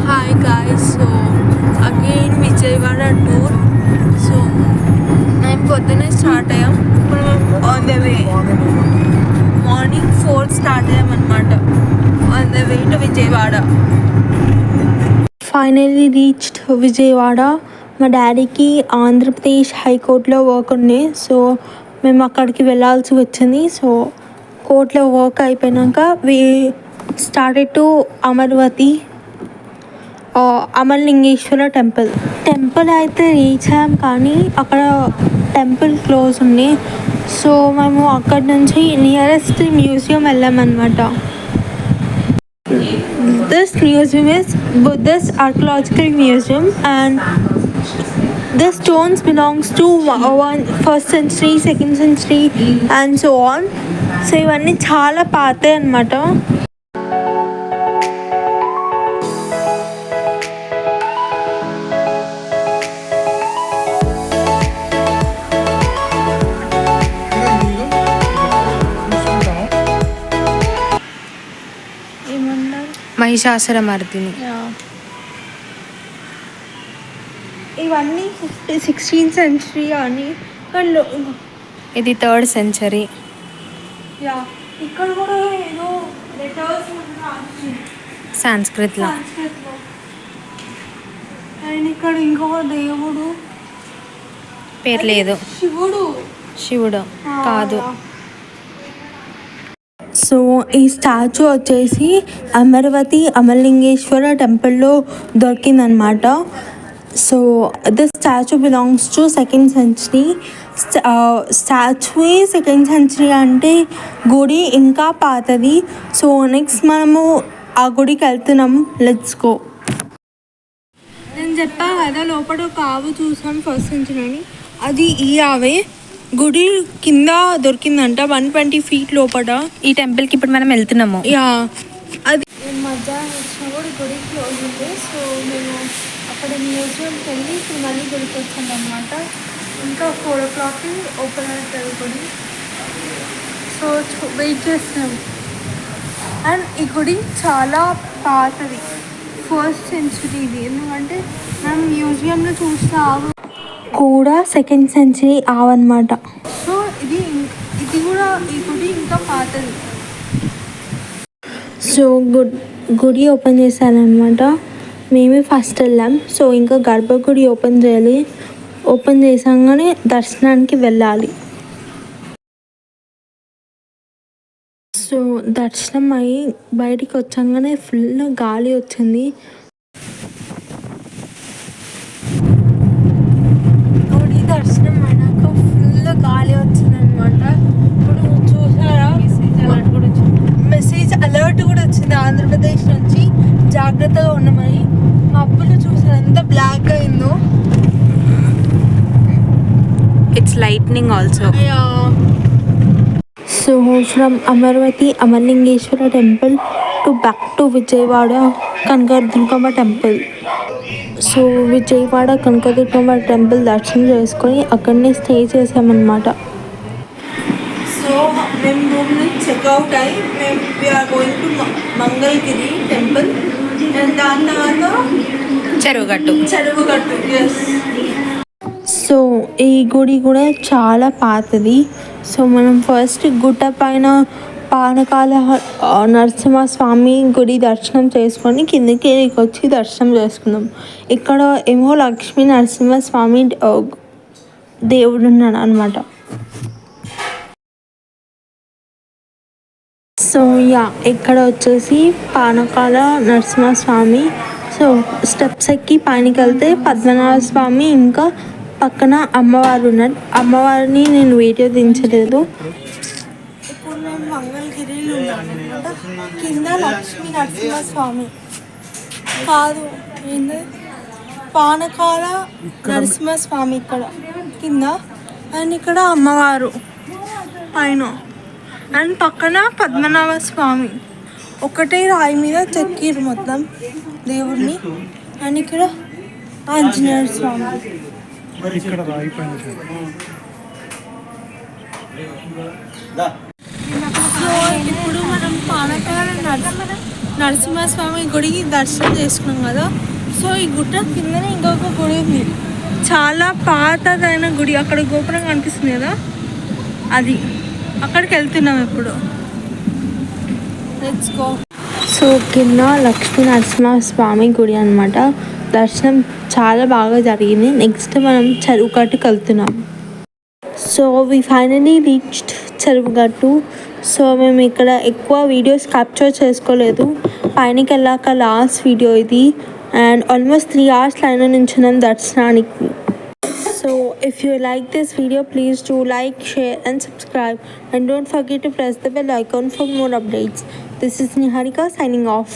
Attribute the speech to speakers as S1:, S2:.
S1: Hi guys, so again Vijayawada tour. So మేము పొద్దున్నే start అయ్యాం. ఇప్పుడు మేము on the way, morning 4 start అయ్యామన్నమాట. On the way to Vijayawada. Finally reached Vijayawada. మా డాడీకి ఆంధ్రప్రదేశ్ హైకోర్టులో వర్క్ ఉంది, సో మేము అక్కడికి వెళ్ళాల్సి వచ్చింది. సో కోర్టులో వర్క్ అయిపోయాక we started to Amaravati Amaralingeshwara temple అయితే రీచ్ అయ్యాం, కానీ అక్కడ టెంపుల్ క్లోజ్ ఉంది. సో మేము అక్కడి నుంచి నియరెస్ట్ మ్యూజియం వెళ్ళామన్నమాట. This museum is Buddhist archaeological museum and the stones belongs to 1st century, 2nd century and so on. So ఇవన్నీ చాలా పాతే అన్నమాట.
S2: మహిషాసురమర్దిని.
S1: ఇవన్నీ 16th century అని,
S2: ఇది 3rd century.
S1: ఇక్కడ కూడా ఏదో లెటర్స్
S2: సంస్కృత్లో.
S1: అండ్ ఇక్కడ ఇంకొక దేవుడు
S2: పేరు లేదు. శివుడు కాదు.
S1: సో ఈ స్టాచ్యూ వచ్చేసి అమరావతి అమరలింగేశ్వర టెంపుల్లో దొరికిందనమాట. So this statue belongs to 2nd century. Statue 2nd century అంటే గుడి ఇంకా పాతది. సో నెక్స్ట్ మనము ఆ గుడికి వెళ్తున్నాం. Let's go. నేను చెప్పా కదా లోపల ఒక ఆవు చూసాం 1st century అని, అది ఈ ఆవే. గుడి కింద దొరికిందంట 120 feet లోపల.
S2: ఈ టెంపుల్కి ఇప్పుడు మనం వెళ్తున్నాము.
S1: అది మధ్యాహ్నం వచ్చినప్పుడు గుడి క్లోజ్ ఉంది. సో మేము అక్కడ మ్యూజియంకి వెళ్ళి ఇప్పుడు మళ్ళీ గుడికి వచ్చాం అన్నమాట. ఇంకా 4 o'clockకి ఓపెన్ అవుతుంది గుడి. సో వెయిట్ చేస్తున్నాం. అండ్ ఈ గుడి చాలా పాతది, 1st century ఇది. ఎందుకంటే మనం మ్యూజియంలో చూసిన ఆవు కూడా 2nd century ఆవన్నమాట. సో ఇది కూడా ఈ గుడి ఇంకా పాతది. సో గుడి ఓపెన్ చేశారనమాట. మేమే ఫస్ట్ వెళ్ళాం. సో ఇంకా గర్భగుడి ఓపెన్ చేయాలి. ఓపెన్ చేసాగానే దర్శనానికి వెళ్ళాలి. సో దర్శనం అయ్యి బయటికి వచ్చాగానే ఫుల్ గాలి వచ్చింది. గుడి దర్శనం అయినాక ఫుల్ గాలి వచ్చిందనమాట. ఇప్పుడు చూసారా, మెసేజ్ అలర్ట్ కూడా వచ్చింది ఆంధ్రప్రదేశ్ నుంచి, జాగ్రత్తగా ఉండమని. మబ్బులు చూసారు ఎంత బ్లాక్ అయిందో.
S2: It's lightning also.
S1: So from Amaravati Amaralingeshwara temple back to Vijayawada Kanakadurgamma temple. So Vijayawada Kanakadurgamma temple దర్శనం చేసుకొని అక్కడనే స్టే చేసామన్నమాట. సో మేము రూమ్ నుంచి చెక్అవుట్ అయ్యి we are going to Mangalagiri temple. And దాని తర్వాత చెరువుగట్టు. ఎస్. సో ఈ గుడి కూడా చాలా పాతది. సో మనం ఫస్ట్ గుట్ట పైన పానకాల నరసింహస్వామి గుడి దర్శనం చేసుకొని కిందకి వచ్చి దర్శనం చేసుకున్నాం. ఇక్కడ ఏమో లక్ష్మీ నరసింహస్వామి దేవుడు ఉన్నాడు అనమాట. సో ఇక్కడ వచ్చేసి పానకాల నరసింహస్వామి. సో స్టెప్స్ ఎక్కి పైనకి వెళ్తే పద్మనాభ స్వామి, ఇంకా పక్కన అమ్మవారు ఉన్నారు. అమ్మవారిని నేను వీడియో దించలేదు. ఇప్పుడు నేను మంగళగిరిలో ఉన్నాను అనమాట. కింద లక్ష్మీ నరసింహస్వామి కాదు, ఏంది పానకాల నరసింహస్వామి ఇక్కడ కింద, అండ్ ఇక్కడ అమ్మవారు పైన, అండ్ పక్కన పద్మనాభ స్వామి. ఒకటే రాయి మీద చెక్కిరు మొత్తం దేవుడిని. అండ్ ఇక్కడ ఆంజనేయ స్వామి. సో నరసింహస్వామి గుడి దర్శనం చేసుకున్నాం కదా. సో ఈ గుట్ట కిందనే ఇంకొక గుడి ఉంది, చాలా పాతదైన గుడి. అక్కడ గోపురం కనిపిస్తుంది కదా, అది అక్కడికి వెళ్తున్నాం ఇప్పుడు. Let's go. సో కింద లక్ష్మీ నరసింహస్వామి గుడి అనమాట. దర్శనం చాలా బాగా జరిగింది. నెక్స్ట్ మనం చెరువుగట్టుకు వెళ్తున్నాం. So we finally reached Cheruvugattu. So మేము ఇక్కడ ఎక్కువ వీడియోస్ క్యాప్చర్ చేసుకోలేదు, పైనకి వెళ్ళాక లాస్ట్ వీడియో ఇది. అండ్ ఆల్మోస్ట్ 3 hours లైన్లో నుంచున్నాం దర్శనానికి. So if you like this video, please do like, share and subscribe, and don't forget to press the bell icon for more updates. This is Niharika signing off.